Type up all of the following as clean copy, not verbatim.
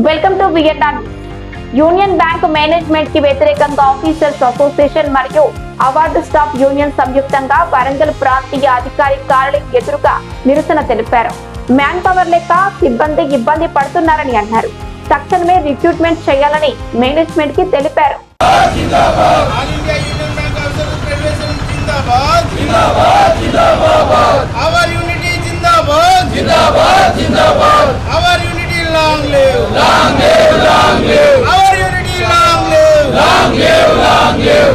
Welcome to Vietnam. Union bank management కి వ్యతిరేకంగా officers association మరియు అవార్డు స్టాఫ్ యూనియన్ సంయుక్తంగా వరంగల్ ప్రాంతీయ అధికారి కార్యాలయం ఎదురుగా నిరసన తెలిపారు. మ్యాన్ పవర్ లేక సిబ్బంది ఇబ్బంది పడుతున్నారని అన్నారు. తక్షణమే రిక్రూట్మెంట్ చేయాలని మేనేజ్మెంట్ కి తెలిపారు. Long live, long live, long live. Our unity, long live, long live, long live.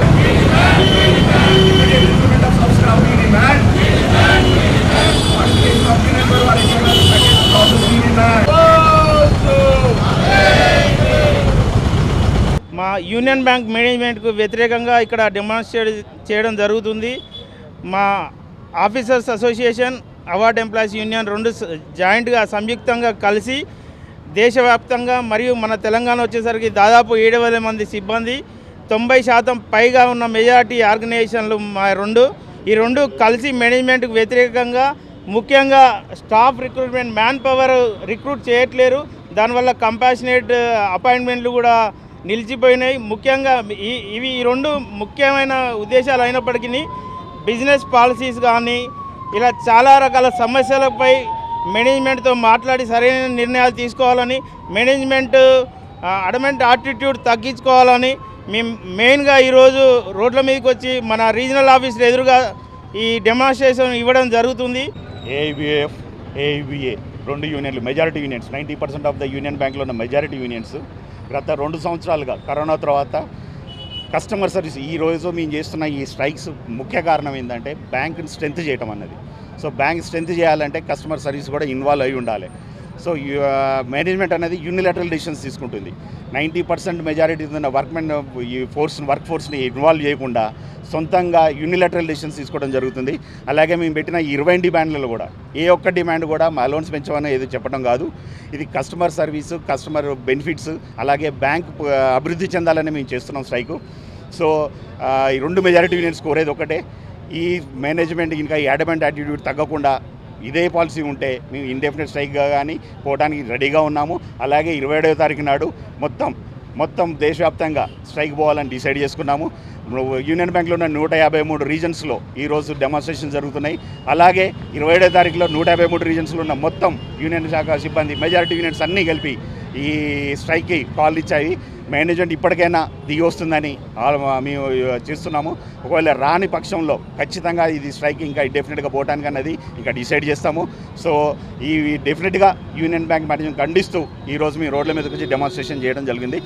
మా యూనియన్ బ్యాంక్ మేనేజ్మెంట్కు వ్యతిరేకంగా ఇక్కడ డెమాన్స్ట్రేట్ చేయడం జరుగుతుంది. మా officers association, award employees union రెండు జాయింట్గా సంయుక్తంగా కలిసి దేశవ్యాప్తంగా మరియు మన తెలంగాణ వచ్చేసరికి దాదాపు 7,000 మంది సిబ్బంది, 90% పైగా ఉన్న మెజారిటీ ఆర్గనైజేషన్లు ఈ రెండు కలిసి మేనేజ్మెంట్కు వ్యతిరేకంగా ముఖ్యంగా staff recruitment, manpower recruit చేయట్లేరు. దానివల్ల కంపాషనేట్ అపాయింట్మెంట్లు కూడా నిలిచిపోయినాయి. ముఖ్యంగా ఇవి ఈ రెండు ముఖ్యమైన ఉద్దేశాలు అయినప్పటికీ బిజినెస్ పాలసీస్ కానీ ఇలా చాలా రకాల సమస్యలపై మేనేజ్మెంట్తో మాట్లాడి సరైన నిర్ణయాలు తీసుకోవాలని, మేనేజ్మెంట్ అడమెంట్ యాటిట్యూడ్ తగ్గించుకోవాలని మేము మెయిన్గా ఈరోజు రోడ్ల మీదకి వచ్చి మన రీజనల్ ఆఫీసులు ఎదురుగా ఈ డెమాన్స్ట్రేషన్ ఇవ్వడం జరుగుతుంది. ఏఐబిఎఫ్, ఏఐబిఏ రెండు యూనియన్లు, majority unions, 90% of the union బ్యాంక్లో ఉన్న మెజారిటీ యూనియన్స్ గత 2 సంవత్సరాలుగా కరోనా తర్వాత కస్టమర్ సర్వీస్, ఈరోజు మేము చేస్తున్న ఈ స్ట్రైక్స్ ముఖ్య కారణం ఏంటంటే బ్యాంక్ని స్ట్రెంత్ చేయటం అన్నది. సో బ్యాంక్ స్ట్రెంత్ చేయాలంటే కస్టమర్ సర్వీస్ కూడా ఇన్వాల్వ్ అయి ఉండాలి. సో మేనేజ్మెంట్ అనేది యూనిలాటరల్ డిసిషన్స్ తీసుకుంటుంది. 90% మెజారిటీ ఉన్న వర్క్ ఫోర్స్ని ఇన్వాల్వ్ చేయకుండా సొంతంగా యూనిలాటరల్ డిసిషన్స్ తీసుకోవడం జరుగుతుంది. అలాగే మేము పెట్టిన 20 డిమాండ్లలో కూడా ఏ ఒక్క డిమాండ్ కూడా మా అలౌన్స్ పెంచమని ఏదో చెప్పడం కాదు. ఇది కస్టమర్ సర్వీసు, కస్టమర్ బెనిఫిట్స్, అలాగే బ్యాంక్ అభివృద్ధి చెందాలని మేము చేస్తున్నాం స్ట్రైకు. సో ఈ రెండు మెజారిటీ యూనియన్స్ కోరేది ఒకటే, ఈ మేనేజ్మెంట్ ఇంకా ఈ అడమెంట్ యాటిట్యూడ్ తగ్గకుండా ఇదే పాలసీ ఉంటే మేము ఇండెఫినెట్ స్ట్రైక్గా కానీ పోవడానికి రెడీగా ఉన్నాము. అలాగే 27వ తారీఖు నాడు మొత్తం దేశవ్యాప్తంగా స్ట్రైక్ పోవాలని డిసైడ్ చేసుకున్నాము. యూనియన్ బ్యాంక్లో ఉన్న 153 రీజన్స్లో ఈరోజు డెమాన్స్ట్రేషన్ జరుగుతున్నాయి. అలాగే 27వ తారీఖులో 153 రీజన్స్లో ఉన్న మొత్తం యూనియన్ శాఖ సిబ్బంది, మెజారిటీ యూనియన్స్ అన్నీ కలిపి ఈ స్ట్రైక్కి కాల్ ఇచ్చాయి. మేనేజ్మెంట్ ఇప్పటికైనా దిగి వస్తుందని మేము చేస్తున్నాము. ఒకవేళ రాని పక్షంలో ఖచ్చితంగా ఇది స్ట్రైక్ ఇంకా డెఫినెట్గా పోవటానికి అన్నది ఇంకా డిసైడ్ చేస్తాము. సో ఈ డెఫినెట్గా యూనియన్ బ్యాంక్ మేనేజ్మెంట్ ఖండిస్తూ ఈరోజు మీ రోడ్ల మీదకి వచ్చి డెమాన్స్ట్రేషన్ చేయడం జరిగింది.